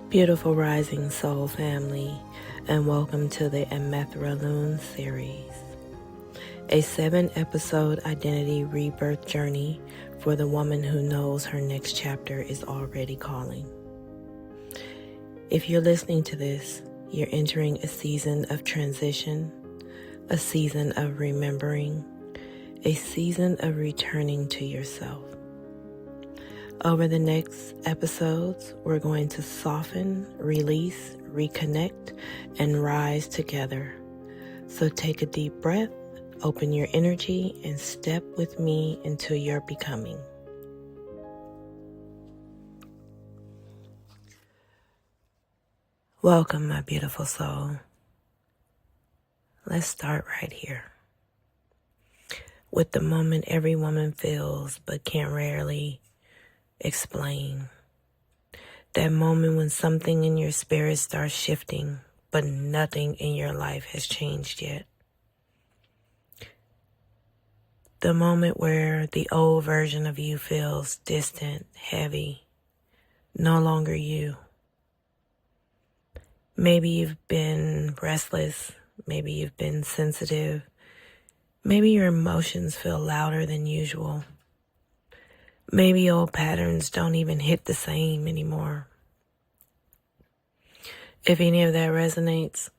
Beautiful rising soul family, and welcome to the Amathera Lune series, a 7-episode identity rebirth journey for the woman who knows her next chapter is already calling. If you're listening to this, you're entering a season of transition, a season of remembering, a season of returning to yourself. Over the next episodes, we're going to soften, release, reconnect, and rise together. So take a deep breath, open your energy, and step with me into your becoming. Welcome, my beautiful soul. Let's start right here with the moment every woman feels but can rarely explain. That moment when something in your spirit starts shifting, but nothing in your life has changed yet. The moment where the old version of you feels distant, heavy, no longer you. Maybe you've been restless, maybe you've been sensitive, maybe your emotions feel louder than usual. Maybe old patterns don't even hit the same anymore. If any of that resonates,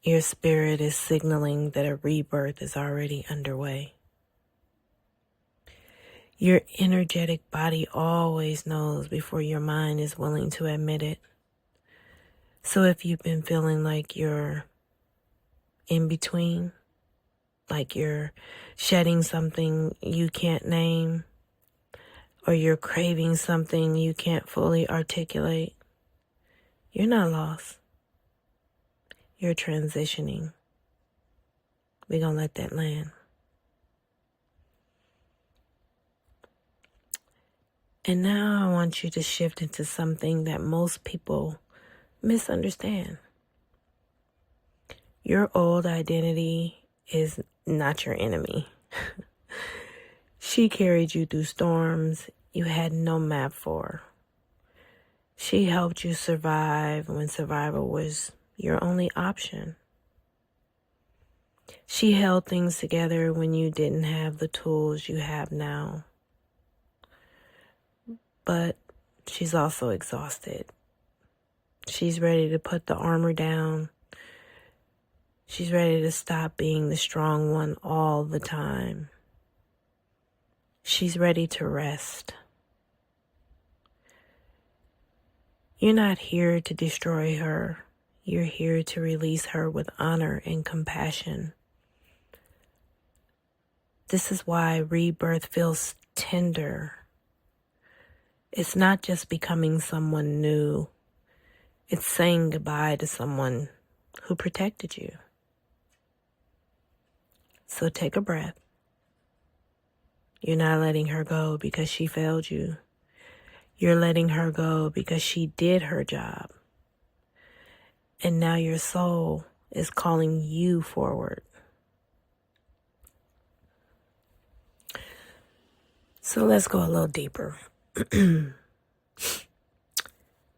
your spirit is signaling that a rebirth is already underway. Your energetic body always knows before your mind is willing to admit it. So if you've been feeling like you're in between, like you're shedding something you can't name, or you're craving something you can't fully articulate, you're not lost. You're transitioning. We're going to let that land. And now I want you to shift into something that most people misunderstand. Your old identity is not your enemy. She carried you through storms you had no map for. She helped you survive when survival was your only option. She held things together when you didn't have the tools you have now. But she's also exhausted. She's ready to put the armor down. She's ready to stop being the strong one all the time. She's ready to rest. You're not here to destroy her. You're here to release her with honor and compassion. This is why rebirth feels tender. It's not just becoming someone new. It's saying goodbye to someone who protected you. So take a breath. You're not letting her go because she failed you. You're letting her go because she did her job. And now your soul is calling you forward. So let's go a little deeper.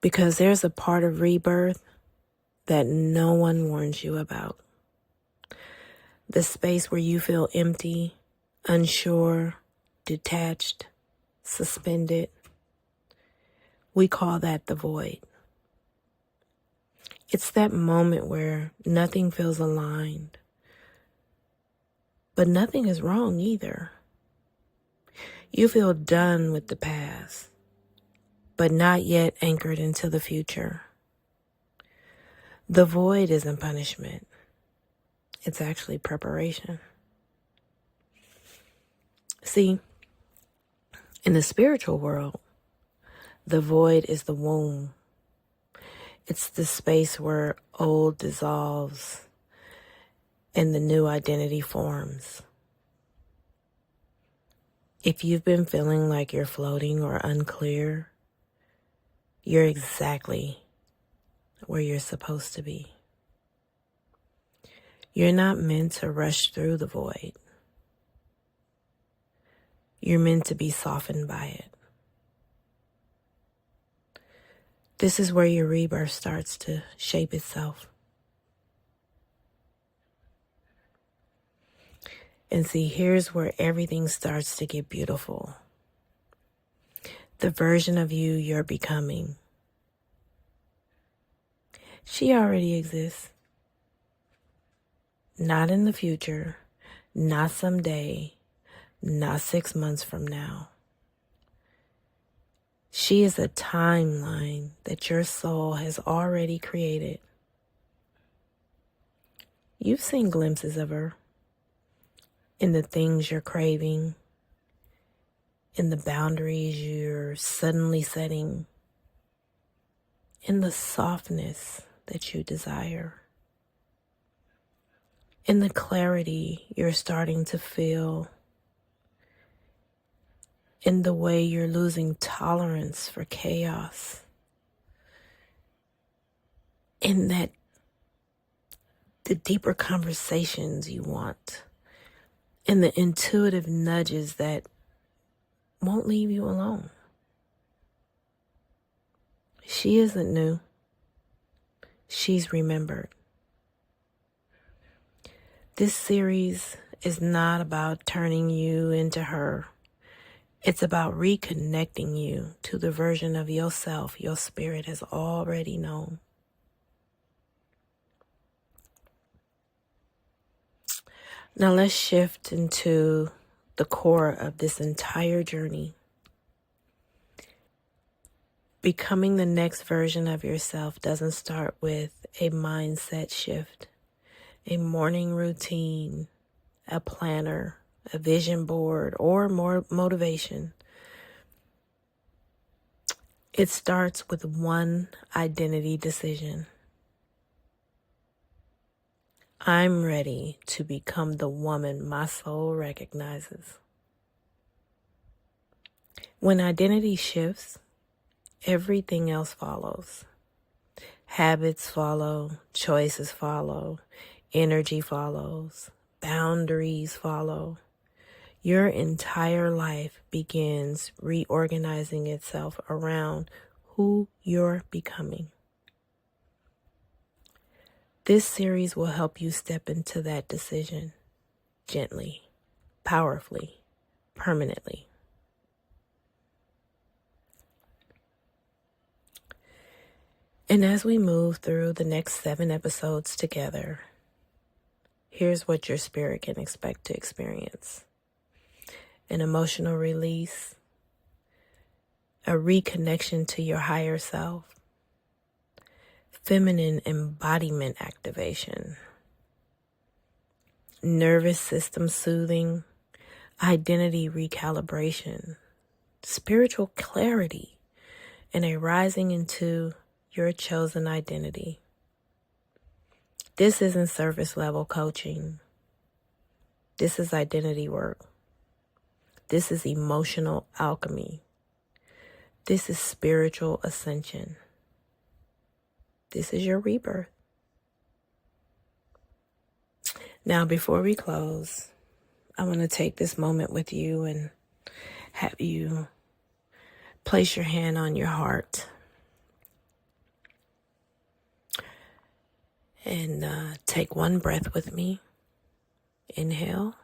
Because there's a part of rebirth that no one warns you about. The space where you feel empty, unsure, detached, suspended. We call that the void. It's that moment where nothing feels aligned, but nothing is wrong either. You feel done with the past, but not yet anchored into the future. The void isn't punishment. It's actually preparation. See, in the spiritual world, the void is the womb. It's the space where old dissolves and the new identity forms. If you've been feeling like you're floating or unclear, you're exactly where you're supposed to be. You're not meant to rush through the void. You're meant to be softened by it. This is where your rebirth starts to shape itself. And see, here's where everything starts to get beautiful. The version of you you're becoming. She already exists. Not in the future, not someday, not 6 months from now. She is a timeline that your soul has already created. You've seen glimpses of her in the things you're craving, in the boundaries you're suddenly setting, in the softness that you desire, in the clarity you're starting to feel, in the way you're losing tolerance for chaos, in that the deeper conversations you want, in the intuitive nudges that won't leave you alone. She isn't new. She's remembered. This series is not about turning you into her. It's about reconnecting you to the version of yourself your spirit has already known. Now let's shift into the core of this entire journey. Becoming the next version of yourself doesn't start with a mindset shift, a morning routine, a planner, a vision board, or more motivation. It starts with one identity decision. I'm ready to become the woman my soul recognizes. When identity shifts, everything else follows. Habits follow, choices follow, energy follows, boundaries follow. Your entire life begins reorganizing itself around who you're becoming. This series will help you step into that decision gently, powerfully, permanently. And as we move through the next 7 episodes together, here's what your spirit can expect to experience. An emotional release, a reconnection to your higher self, feminine embodiment activation, nervous system soothing, identity recalibration, spiritual clarity, and a rising into your chosen identity. This isn't surface level coaching. This is identity work. This is emotional alchemy. This is spiritual ascension. This is your rebirth. Now, before we close, I want to take this moment with you and have you place your hand on your heart and take one breath with me. Inhale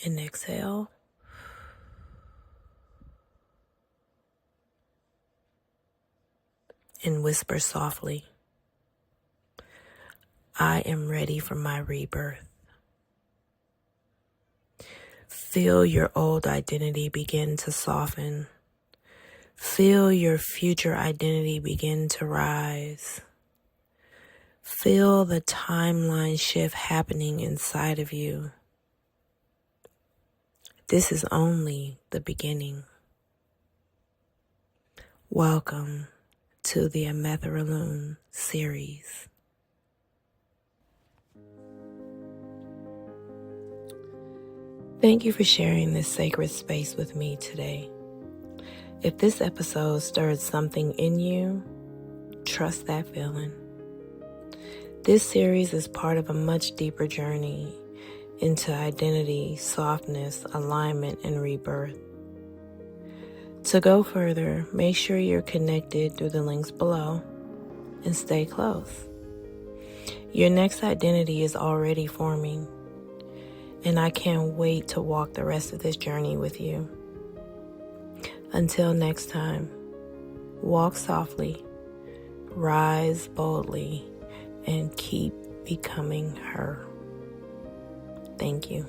and exhale. And whisper softly, I am ready for my rebirth. Feel your old identity begin to soften. Feel your future identity begin to rise. Feel the timeline shift happening inside of you. This is only the beginning. Welcome to the Amathera Lune series. Thank you for sharing this sacred space with me today. If this episode stirred something in you, trust that feeling. This series is part of a much deeper journey into identity, softness, alignment, and rebirth. To go further, make sure you're connected through the links below and stay close. Your next identity is already forming, and I can't wait to walk the rest of this journey with you. Until next time, walk softly, rise boldly, and keep becoming her. Thank you.